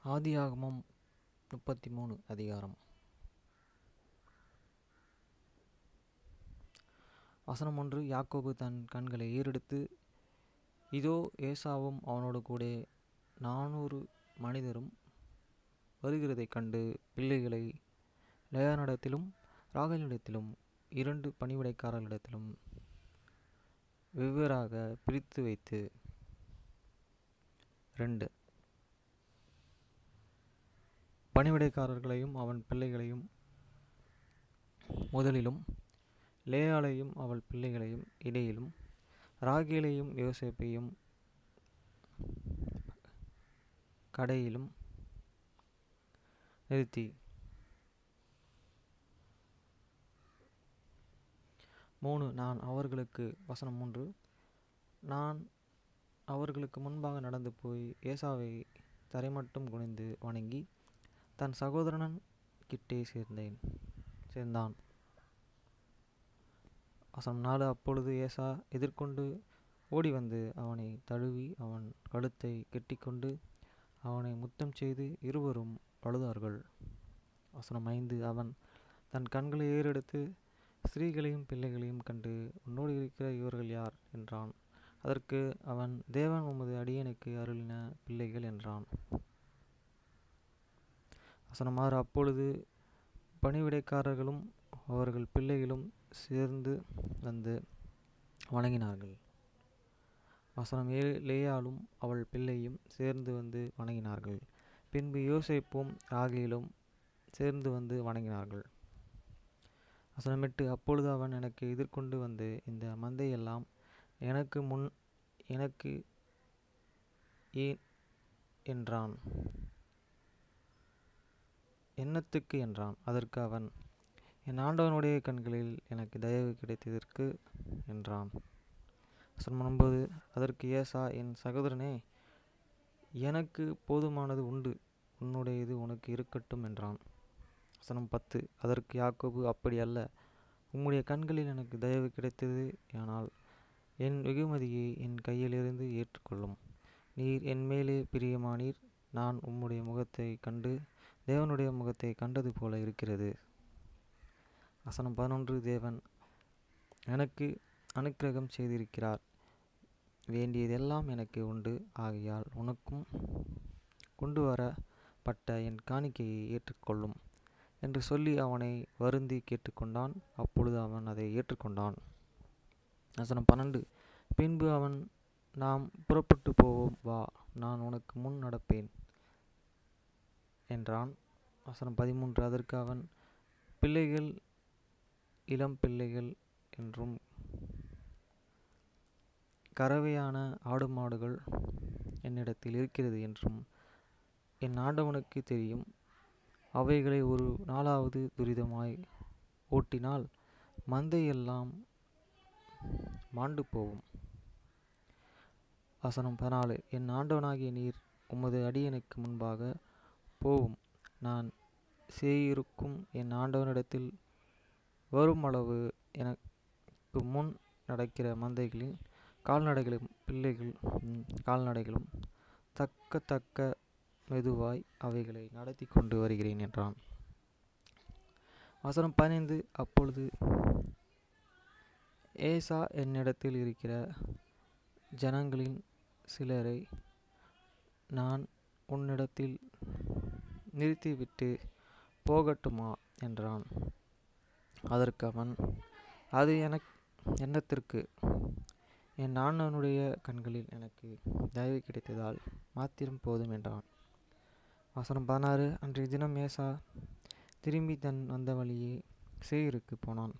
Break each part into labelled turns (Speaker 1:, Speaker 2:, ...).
Speaker 1: ஆதியாகமம் 33 அதிகாரம். வசனம் 1. யாக்கோபு தன் கண்களை ஏறெடுத்து, இதோ ஏசாவும் அவனோடு கூட 400 மனிதரும் வருகிறதைக் கண்டு பிள்ளைகளை லேயானிடத்திலும் ராகேலிடத்திலும் 2 பணிவிடைக்காரர்களிடத்திலும் வெவ்வேறாக பிரித்து வைத்து 2 பணிவிடைக்காரர்களையும் அவன் பிள்ளைகளையும் முதலிலும், லேயாளையும் அவள் பிள்ளைகளையும் இடையிலும், ராகேலையும் யோசேப்பையும் கடையிலும் நிறுத்தி 3. நான் அவர்களுக்கு வசனம் 3. நான் அவர்களுக்கு முன்பாக நடந்து போய் ஏசாவை தரைமட்டும் குனிந்து வணங்கி தன் சகோதரன் கிட்டே சேர்ந்தான். வசனம் 4. அப்பொழுது ஏசா எதிர்கொண்டு ஓடி வந்து அவனை தழுவி அவன் கழுத்தை கெட்டிக்கொண்டு அவனை முத்தம் செய்து இருவரும் அழுதார்கள். வசனம் 5. அவன் தன் கண்களை ஏறெடுத்து ஸ்திரீகளையும் பிள்ளைகளையும் கண்டு, உன்னோடு இருக்கிற இவர்கள் யார் என்றான். அதற்கு அவன், தேவன் உமது அடியேனுக்கு அருளின பிள்ளைகள் என்றான். வசனம் 6. அப்பொழுது பணிவிடைக்காரர்களும் அவர்கள் பிள்ளைகளும் சேர்ந்து வந்து வணங்கினார்கள். வசனம் 7. லேயாளும் அவள் பிள்ளையும் சேர்ந்து வந்து வணங்கினார்கள். பின்பு யோசேப்பும் ராகேலும் சேர்ந்து வந்து வணங்கினார்கள். வசனம் 8. அப்பொழுது அவன் எனக்கு எதிர்கொண்டு வந்து, இந்த மந்தையெல்லாம் எனக்கு ஏன் என்றான். என்னத்துக்கு என்றான். அதற்கு அவன், என் ஆண்டவனுடைய கண்களில் எனக்கு தயவு கிடைத்ததற்கு என்றான். வசனம் 9. அதற்கு ஏசா, என் சகோதரனே, எனக்கு போதுமானது உண்டு, உன்னுடையது உனக்கு இருக்கட்டும் என்றான். வசனம் 10. அதற்கு யாக்கோபு, அப்படி அல்ல, உம்முடைய கண்களில் எனக்கு தயவு கிடைத்தது ஆனால் என் வெகுமதியை என் கையிலிருந்து ஏற்றுக்கொள்ளும். நீர் என் மேலே பிரியமானீர். நான் உம்முடைய முகத்தை கண்டு தேவனுடைய முகத்தை கண்டது போல இருக்கிறது. வசனம் 11. தேவன் எனக்கு அனுக்கிரகம் செய்திருக்கிறார், வேண்டியதெல்லாம் எனக்கு உண்டு. ஆகையால் உனக்கும் கொண்டு வரப்பட்ட என் காணிக்கையை ஏற்றுக்கொள்ளும் என்று சொல்லி அவனை வருந்தி கேட்டுக்கொண்டான். அப்பொழுது அவன் அதை ஏற்றுக்கொண்டான். வசனம் 12. பின்பு அவன், நாம் புறப்பட்டு போவோம், வா, நான் உனக்கு முன் நடப்பேன் என்றான். வசனம் 13. அதற்கு அவன், பிள்ளைகள் இளம் பிள்ளைகள் என்றும் கறவையான ஆடு மாடுகள் என்னிடத்தில் இருக்கிறது என்றும் என் ஆண்டவனுக்கு தெரியும். அவைகளை ஒரு நாளாவது துரிதமாய் ஓட்டினால் மந்தையெல்லாம் மாண்டு போகும். வசனம் 14. என் ஆண்டவனாகிய நீர் உமது அடியனுக்கு முன்பாக போவும். நான் சேயிருக்கும் என் ஆண்டவனிடத்தில் வருமளவு எனக்கு முன் நடக்கிற மந்தைகளின் கால்நடைகளும் பிள்ளைகள் கால்நடைகளும் தக்க மெதுவாய் அவைகளை நடத்தி கொண்டு வருகிறேன் என்றான். வசனம் 15. அப்பொழுது ஏசா, என்னிடத்தில் இருக்கிற ஜனங்களின் சிலரை நான் உன்னிடத்தில் நிறுத்திவிட்டு போகட்டுமா என்றான். அதற்கு அவன், அது என்னத்திற்கு? என் ஆண்டவனுடைய கண்களில் எனக்கு தயவு கிடைத்ததால் மாத்திரம் போதும் என்றான். வசனம் 16. அன்றைய தினம் ஏசா திரும்பி தன் வந்த வழியே சேயிருக்கு போனான்.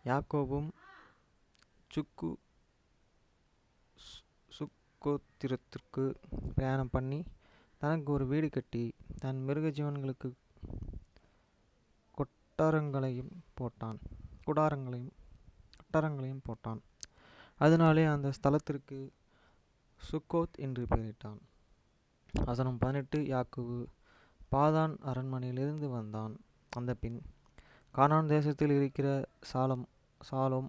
Speaker 1: யாக்கோபும் சுக்கோத்திரத்திற்கு பிரயாணம் பண்ணி தனக்கு ஒரு வீடு கட்டி தன் மிருக ஜீவன்களுக்கு கொட்டாரங்களையும் போட்டான். அதனாலே அந்த ஸ்தலத்திற்கு சுக்கோத் என்று பெயரிட்டான். வசனம் 18. யாக்கோபு பாதான் அரண்மனையிலிருந்து வந்தான். அந்த பின் கானான் தேசத்தில் இருக்கிற சாலோம்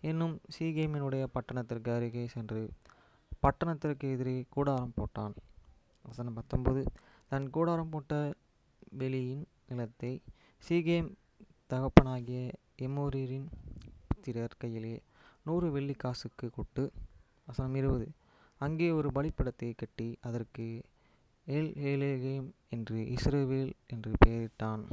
Speaker 1: என்னும் சீகேமினுடைய பட்டணத்திற்கு அருகே சென்று பட்டணத்திற்கு எதிரே கூடாரம் போட்டான். வசனம் 19. தன் கூடாரம் போட்ட வெளியின் நிலத்தை சீகேம் தகப்பனாகிய எமோரியரின் புத்திரர் கையிலே 100 வெள்ளிக் காசுக்கு கொட்டு. வசனம் 20. அங்கே ஒரு பலிபீடத்தை கட்டி அதற்கு ஏல் ஏலேகேம் என்று இஸ்ரவேல் என்று பெயரிட்டான்.